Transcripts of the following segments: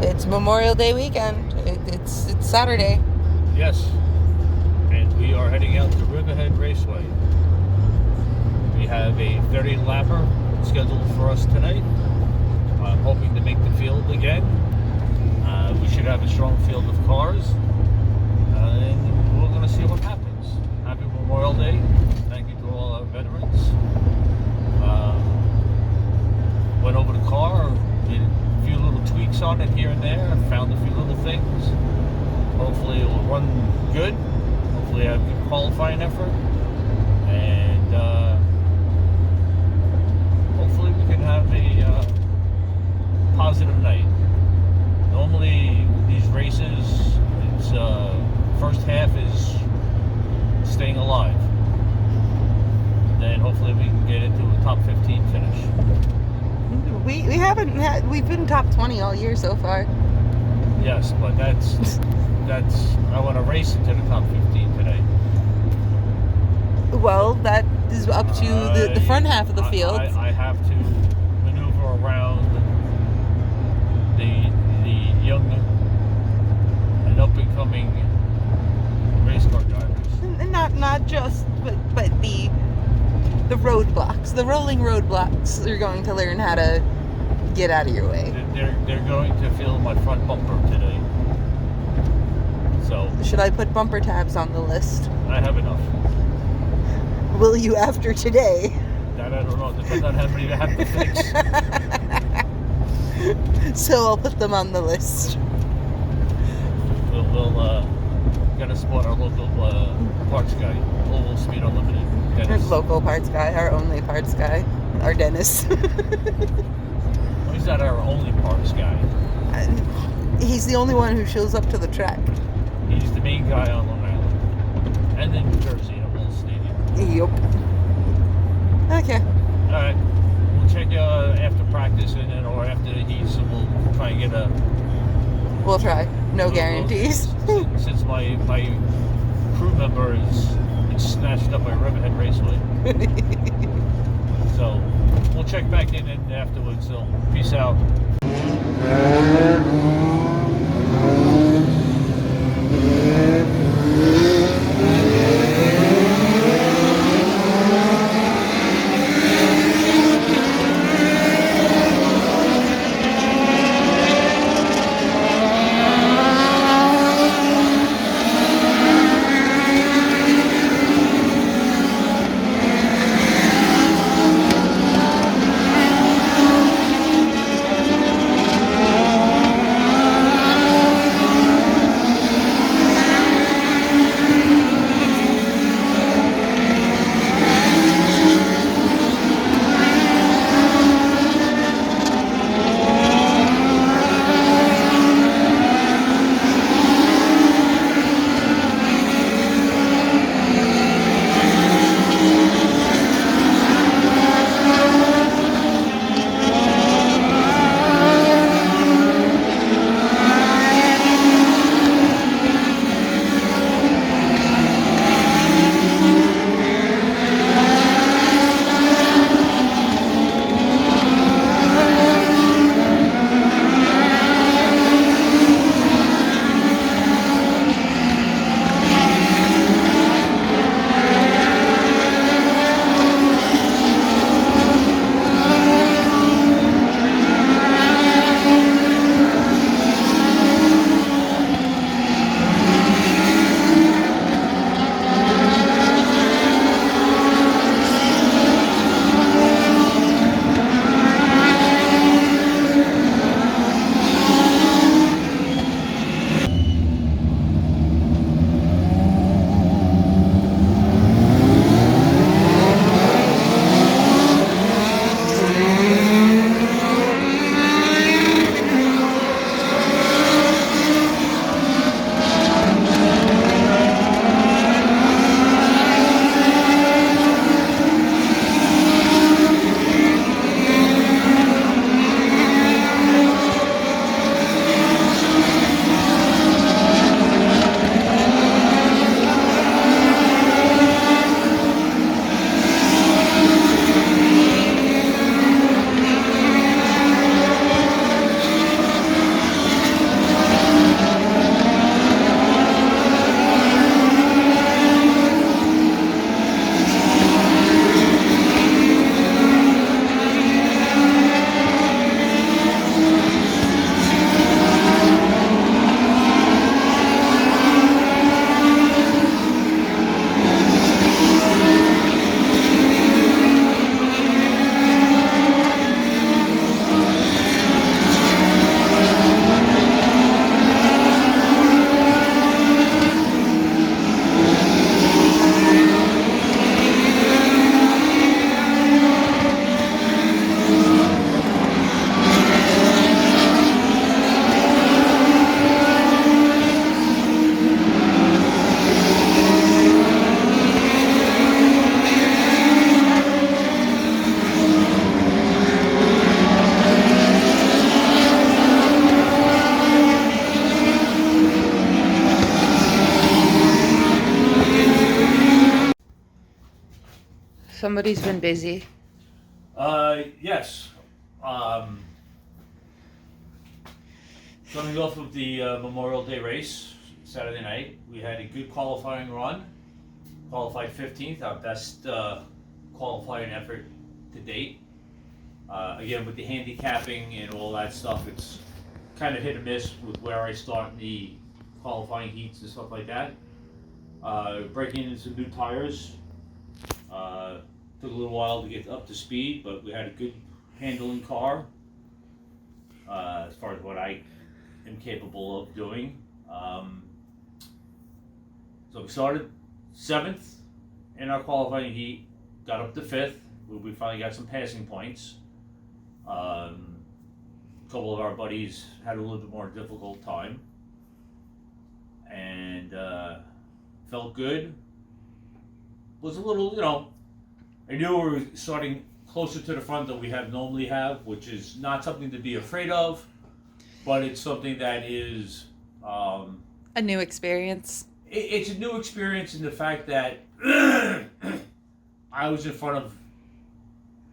It's Memorial Day weekend. It's Saturday. Yes, and we are heading out to Riverhead Raceway. We have a 30-lapper scheduled for us tonight. I'm hoping to make the field again. We should have a strong field of cars, and we're going to see what happens. Happy Memorial Day. Thank you to all our veterans. Went over the car, did a few little tweaks on it here and there, and found a few little things. Hopefully it will run good. Hopefully I have a good qualifying effort. And hopefully we can have a positive night. Normally these races, it's first half is staying alive. Then hopefully we can get into a top 15 finish. We've been top 20 all year so far. Yes, but that's I want to race into the top 15 today. Well, that is up to the front half of the field. I have to maneuver around the young and up and coming race car drivers. And not just, but the roadblocks, the rolling roadblocks. You're going to learn how to get out of your way. They're going to feel my front bumper today. So should I put bumper tabs on the list? I have enough. Will you after today? That I don't know. It depends on how many I have to fix. So I'll put them on the list. We'll gotta support our local parts guy, Oval Speed Unlimited. Our local parts guy, our only parts guy, our Dennis. He's not our only parts guy. He's the only one who shows up to the track. He's the main guy on Long Island. And in New Jersey at Wolf Stadium. Yup. Okay. Alright. We'll check after practice or after the heat, so we'll try and get a... We'll try. No guarantees. Since my crew member is snatched up by Riverhead Raceway. So, we'll check back in afterwards, so peace out. Somebody's been busy. Yes. Coming off of the Memorial Day race Saturday night, we had a good qualifying run. Qualified 15th, our best qualifying effort to date. Again, with the handicapping and all that stuff, it's kind of hit or miss with where I start in the qualifying heats and stuff like that. Breaking in some new tires. Took a little while to get up to speed, but we had a good handling car as far as what I am capable of doing. So we started 7th in our qualifying heat, got up to 5th, where we finally got some passing points. A couple of our buddies had a little bit more difficult time, and felt good. Was a little, I knew we were starting closer to the front than we normally have, which is not something to be afraid of, but it's something that is a new experience. It's a new experience in the fact that I was in front of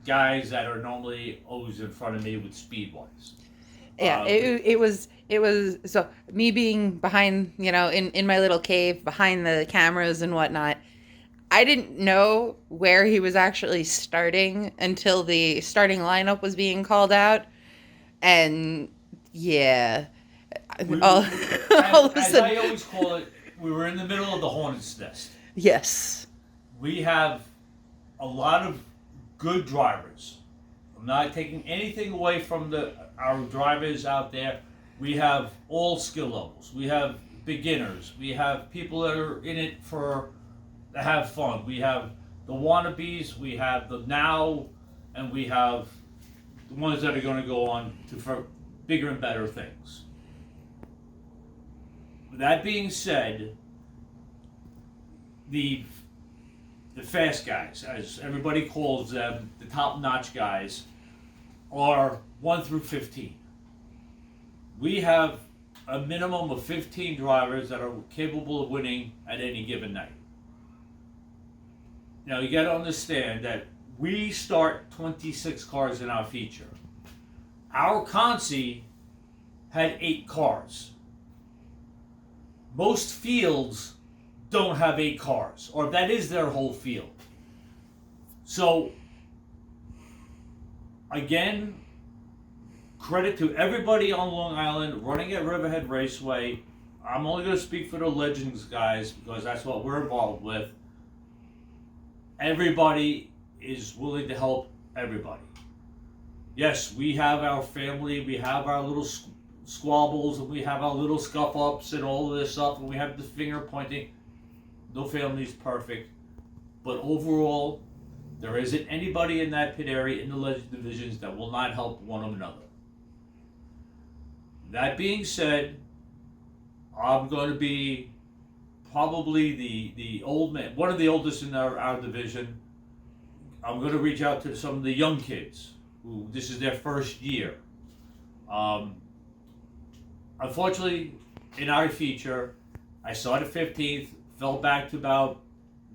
guys that are normally always in front of me with speed wise. Yeah, it was so me being behind, in my little cave behind the cameras and whatnot. I didn't know where he was actually starting until the starting lineup was being called out, and yeah, As sudden, I always call it, we were in the middle of the hornet's nest. Yes, we have a lot of good drivers. I'm not taking anything away from our drivers out there. We have all skill levels. We have beginners. We have people that are in it to have fun. We have the wannabes. We have the now, and we have the ones that are going to go on for bigger and better things. That being said, the fast guys, as everybody calls them, the top-notch guys, are 1 through 15. We have a minimum of 15 drivers that are capable of winning at any given night. Now, you got to understand that we start 26 cars in our feature. Our consi had 8 cars. Most fields don't have 8 cars, or that is their whole field. So, again, credit to everybody on Long Island running at Riverhead Raceway. I'm only going to speak for the Legends guys because that's what we're involved with. Everybody is willing to help everybody. Yes, we have our family, we have our little squabbles, and we have our little scuff-ups and all of this stuff, and we have the finger pointing. No family is perfect, but overall, there isn't anybody in that pit area in the Legend divisions that will not help one another. That being said, I'm going to be probably the old man, one of the oldest in our division. I'm going to reach out to some of the young kids who this is their first year. Unfortunately, in our feature, I started 15th, fell back to about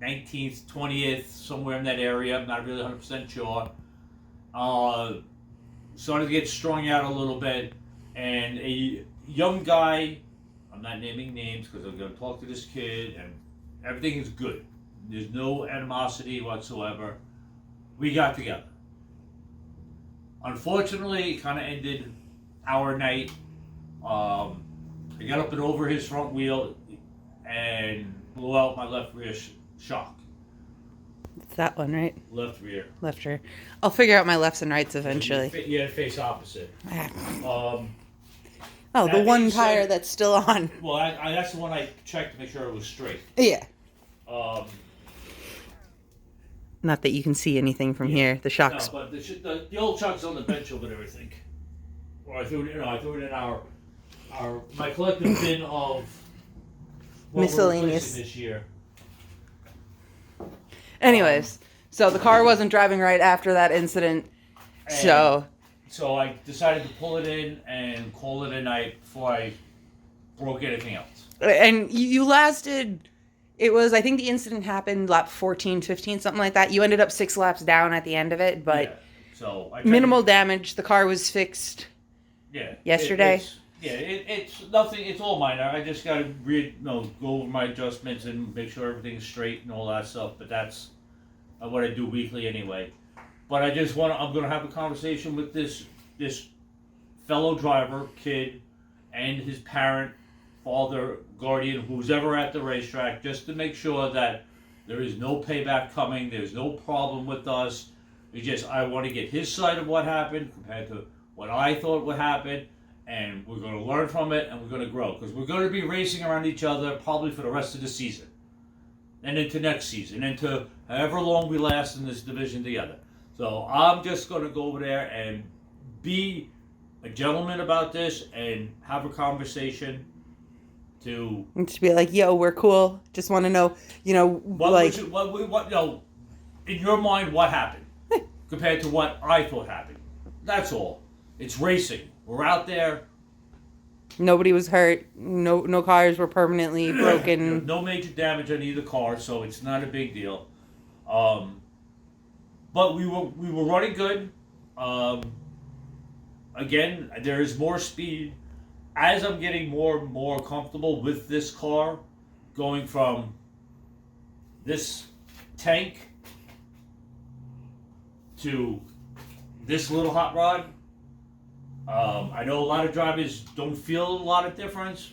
19th, 20th, somewhere in that area. I'm not really 100% sure. Started to get strung out a little bit, and a young guy, I'm not naming names because I'm going to talk to this kid, and everything is good. There's no animosity whatsoever. We got together. Unfortunately, it kind of ended our night. I got up and over his front wheel and blew out my left rear shock. it's that one, right? Left rear. Left rear. I'll figure out my lefts and rights eventually. Yeah, face opposite. Oh, the one said, tire that's still on. Well, I that's the one I checked to make sure it was straight. Yeah. Not that you can see anything from here. The shocks. No, but the old chuck's on the bench over there, I think. Or I threw it in my collective bin of what Miscellaneous we're replacing this year. Anyways, so the car wasn't driving right after that incident. So I decided to pull it in and call it a night before I broke anything else. And you lasted It was, I think the incident happened lap 14, 15, something like that. You ended up 6 laps down at the end of it, but Yeah. So I tried minimal damage. The car was fixed yesterday. It's nothing. It's all minor. I just got to go over my adjustments and make sure everything's straight and all that stuff. But that's what I do weekly anyway. But I just I'm going to have a conversation with this fellow driver, kid, and his parent, father, guardian, who's ever at the racetrack, just to make sure that there is no payback coming. There's no problem with us. It's just I want to get his side of what happened compared to what I thought would happen, and we're going to learn from it and we're going to grow because we're going to be racing around each other probably for the rest of the season, and into next season, into however long we last in this division together. So I'm just going to go over there and be a gentleman about this and have a conversation to be like, yo, we're cool. Just want to know, what in your mind, what happened compared to what I thought happened. That's all. It's racing. We're out there. Nobody was hurt. No cars were permanently broken. No major damage on either car, so it's not a big deal. But we were running good. Again, there is more speed. As I'm getting more and more comfortable with this car, going from this tank to this little hot rod, I know a lot of drivers don't feel a lot of difference.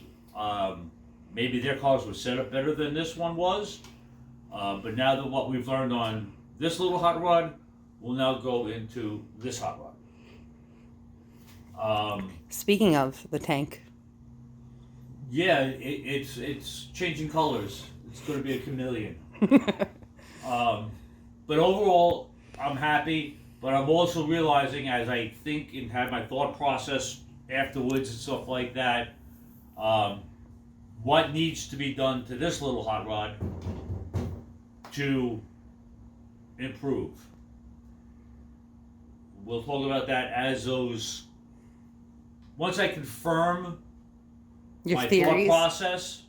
Maybe their cars were set up better than this one was. But now that what we've learned on this little hot rod, we'll now go into this hot rod. Speaking of the tank. Yeah, it's changing colors. It's going to be a chameleon. But overall, I'm happy. But I'm also realizing as I think and have my thought process afterwards and stuff like that, what needs to be done to this little hot rod to improve. We'll talk about that as once I confirm your my theories. thought process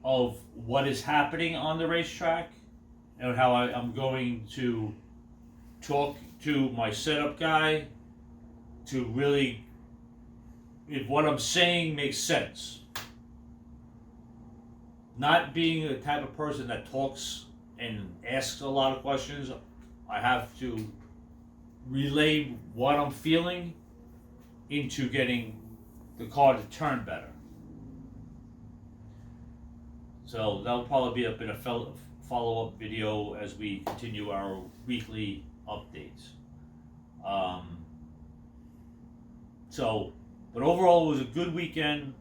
of what is happening on the racetrack and how I'm going to talk to my setup guy to really, if what I'm saying makes sense. Not being the type of person that talks and asks a lot of questions, I have to relay what I'm feeling into getting the car to turn better. So that'll probably be up in a follow-up video as we continue our weekly updates. But overall it was a good weekend.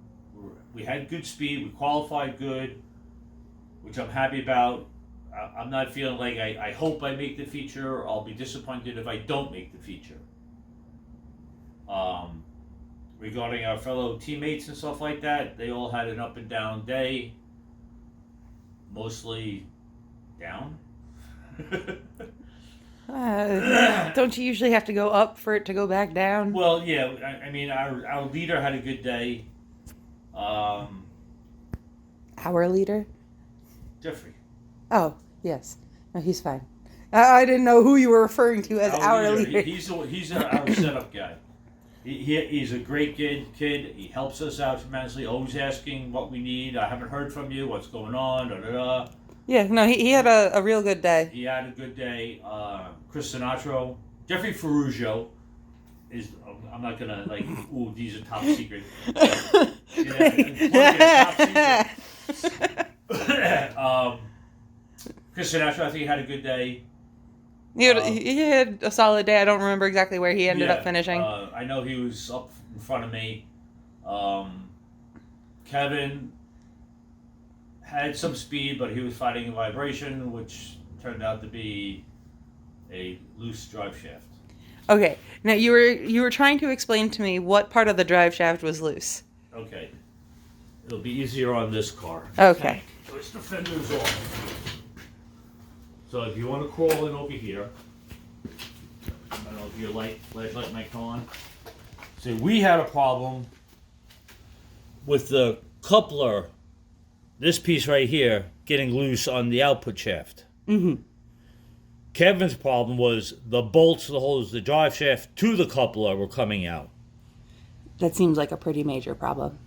We had good speed, we qualified good, which I'm happy about. I'm not feeling like I hope I make the feature. I'll be disappointed if I don't make the feature. Regarding our fellow teammates and stuff like that, they all had an up and down day. Mostly down. Don't you usually have to go up for it to go back down? Well, yeah. I mean, our leader had a good day. Our leader? Jeffrey. Oh, yes. No, he's fine. I didn't know who you were referring to as our leader. He's our setup guy. He's a great kid. He helps us out tremendously, always asking what we need. I haven't heard from you. What's going on? Da, da, da. Yeah, no, he had a real good day. He had a good day. Chris Sinatra, Jeffrey Ferrugio is. I'm not gonna ooh, these are top secret. Top secret. Chris Sinatra, I think he had a good day. He had a solid day. I don't remember exactly where he ended up finishing. I know he was up in front of me. Kevin had some speed, but he was fighting a vibration, which turned out to be a loose drive shaft. Okay, now you were trying to explain to me what part of the drive shaft was loose. Okay, it'll be easier on this car. Okay. Push the fenders off. So if you want to crawl in over here, I don't know if your flashlight might come on. So we had a problem with the coupler this piece right here getting loose on the output shaft. Mm-hmm. Kevin's problem was the bolts that holds the drive shaft to the coupler were coming out. That seems like a pretty major problem.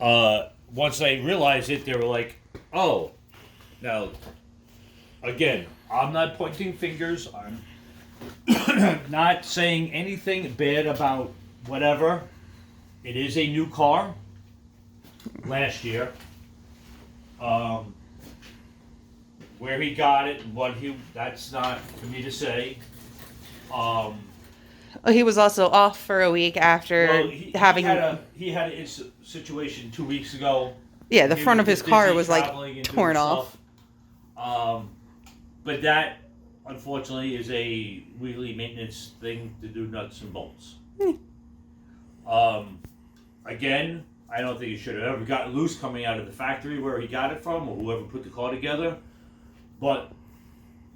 Once they realized it, they were like, oh. Now, again, I'm not pointing fingers. I'm not saying anything bad about whatever. It is a new car. Last year. Where he got it, that's not for me to say. Well, he was also off for a week after having. He had a situation 2 weeks ago. Yeah, the front of his car was like traveling and torn doing off. stuff. But that, unfortunately, is a weekly maintenance thing to do nuts and bolts. Again, I don't think he should have ever gotten loose coming out of the factory where he got it from, or whoever put the car together. But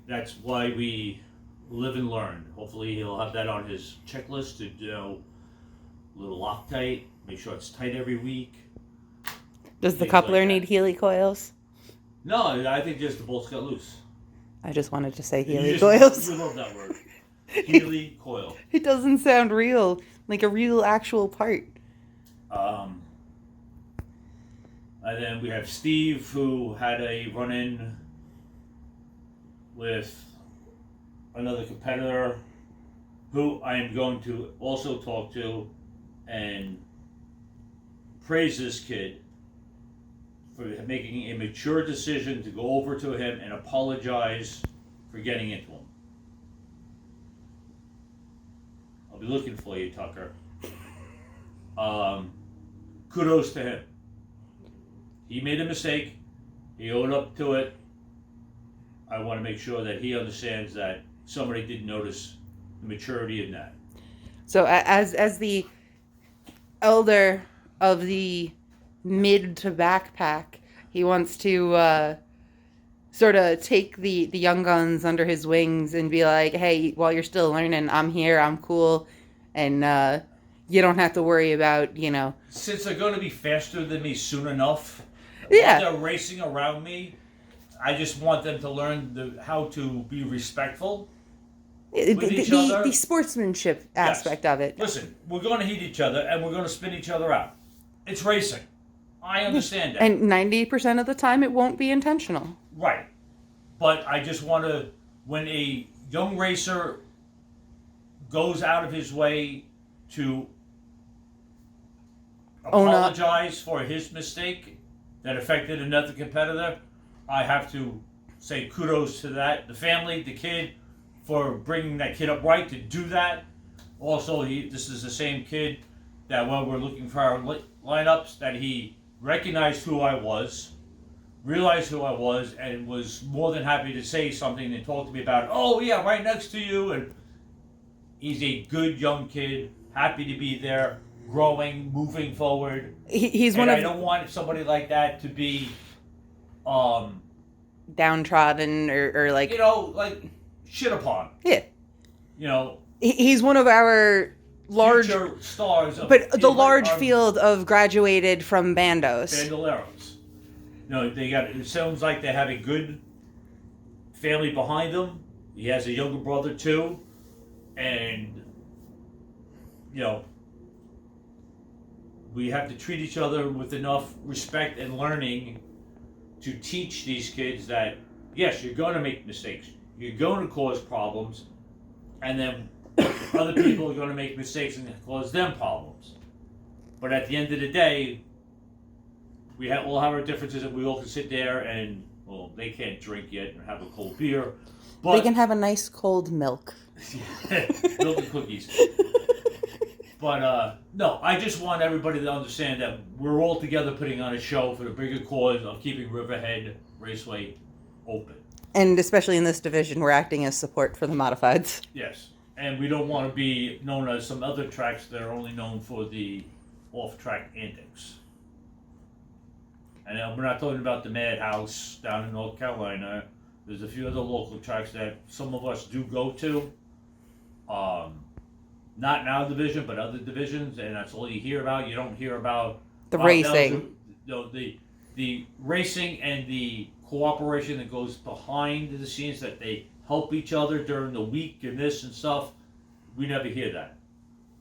that's why we live and learn. Hopefully he'll have that on his checklist to do a little Loctite, make sure it's tight every week. Does the Things coupler like need that. Healy coils? No, I think just the bolts got loose. I just wanted to say You Healy just- coils. You love that word. Healy coil. It doesn't sound real, like a real actual part. And then we have Steve, who had a run-in with another competitor, who I am going to also talk to and praise this kid for making a mature decision to go over to him and apologize for getting into him. I'll be looking for you, Tucker. Kudos to him. He made a mistake. He owned up to it. I want to make sure that he understands that somebody did notice the maturity in that. So as the elder of the mid to backpack, he wants to sort of take the young guns under his wings and be like, hey, while you're still learning, I'm here, I'm cool, and you don't have to worry about, Since they're going to be faster than me soon enough, Yeah. while they're racing around me, I just want them to learn how to be respectful. the sportsmanship aspect of it. Listen, we're going to hit each other and we're going to spin each other out. It's racing. I understand that. And 90% of the time, it won't be intentional. Right. But I just want to, when a young racer goes out of his way to Own up. apologize for his mistake that affected another competitor, I have to say kudos to that. The family, the kid, for bringing that kid up right to do that. Also, this is the same kid that when we're looking for our lineups, that he recognized who I was, realized who I was, and was more than happy to say something and talk to me about it. Oh yeah, right next to you. And he's a good young kid, happy to be there, growing, moving forward. He's And one I of don't want somebody like that to be, downtrodden or like, like shit upon. yeah. He's He's one of our large, future stars. but the large field of graduated from bandos. Bandoleros. They got. It sounds like they have a good family behind them. He has a younger brother too, and we have to treat each other with enough respect and learning to teach these kids that yes, you're going to make mistakes, you're going to cause problems, and then other people are going to make mistakes and cause them problems. But at the end of the day, we'll have our differences, and we all can sit there and, well, they can't drink yet and have a cold beer, but They can have a nice cold milk. milk and cookies. But no, I just want everybody to understand that we're all together putting on a show for the bigger cause of keeping Riverhead Raceway open. And especially in this division, we're acting as support for the modifieds. Yes, and we don't want to be known as some other tracks that are only known for the off-track antics. And we're not talking about the Madhouse down in North Carolina. There's a few other local tracks that some of us do go to. Not in our division, but other divisions, and that's all you hear about. You don't hear about The racing. the the racing and the cooperation that goes behind the scenes, that they help each other during the week and this and stuff, we never hear that.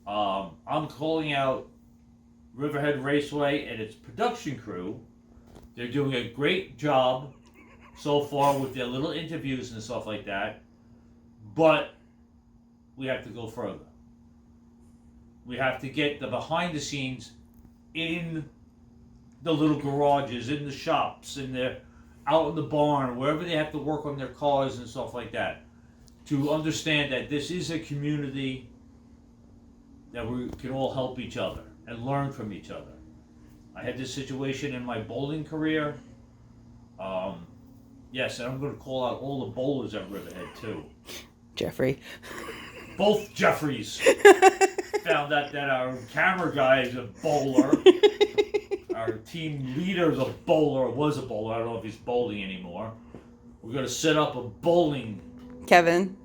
I'm calling out Riverhead Raceway and its production crew. They're doing a great job so far with their little interviews and stuff like that, but we have to go further. We have to get the behind the scenes in the little garages, in the shops, out in the barn, wherever they have to work on their cars and stuff like that, to understand that this is a community that we can all help each other and learn from each other. I had this situation in my bowling career. Yes, and I'm going to call out all the bowlers at Riverhead too. Jeffrey. Both Jeffreys found out that our camera guy is a bowler. Our team leader is a bowler, was a bowler. I don't know if he's bowling anymore. We're going to set up a bowling. Kevin's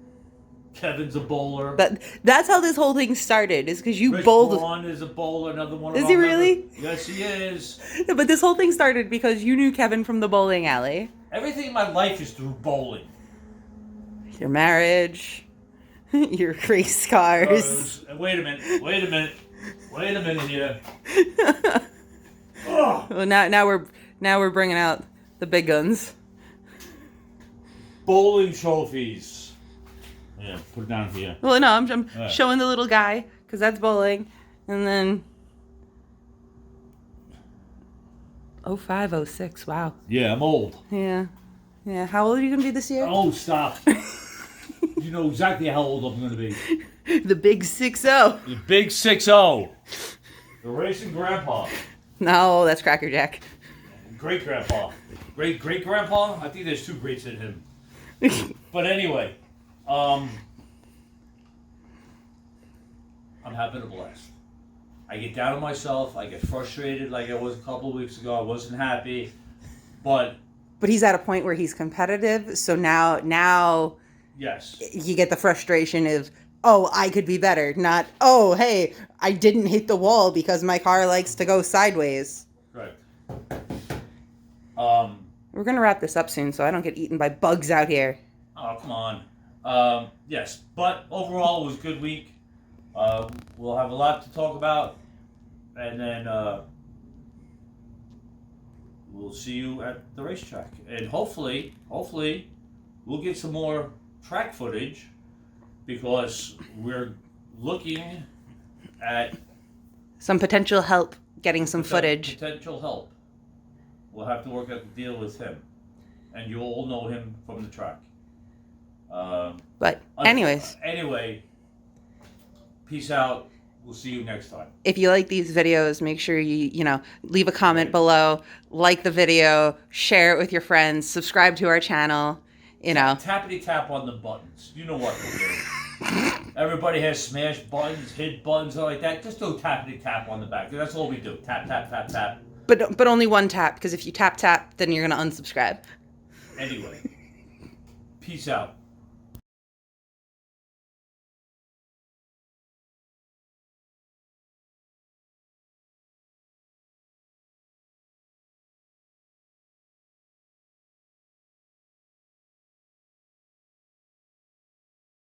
a bowler. That's how this whole thing started, is because you Rich bowled. Braun is a bowler, another one of Is our he really? members. Yes, he is. But this whole thing started because you knew Kevin from the bowling alley. Everything in my life is through bowling. Your marriage, your race cars. Wait a minute here. Well, now we're bringing out the big guns. Bowling trophies. Yeah, put it down here. Well, no, I'm showing the little guy because that's bowling, and then 05, 06. Wow. Yeah, I'm old. Yeah. How old are you gonna be this year? Oh, stop. You know exactly how old I'm going to be. The big 60. The big 6-0. The racing grandpa. No, that's Cracker Jack. Great grandpa. Great grandpa? I think there's two greats in him. But anyway, I'm having a blast. I get down on myself. I get frustrated like I was a couple of weeks ago. I wasn't happy. But he's at a point where he's competitive, so now yes, you get the frustration of, oh, I could be better, not, oh, hey, I didn't hit the wall because my car likes to go sideways. Right. We're going to wrap this up soon so I don't get eaten by bugs out here. Oh, come on. Yes, but overall it was a good week. We'll have a lot to talk about, and then we'll see you at the racetrack. And hopefully, we'll get some more track footage, because we're looking at some potential help getting some footage. Potential help. We'll have to work out the deal with him, and you'll all know him from the track. But anyways. Anyway, peace out. We'll see you next time. If you like these videos, make sure you leave a comment below, like the video, share it with your friends, subscribe to our channel, Tappity tap on the buttons. You know what to do. Everybody has smash buttons, hit buttons, all like that. Just do tappity tap on the back. That's all we do. Tap, tap, tap, tap. But only one tap, because if you tap, then you're going to unsubscribe. Anyway, peace out.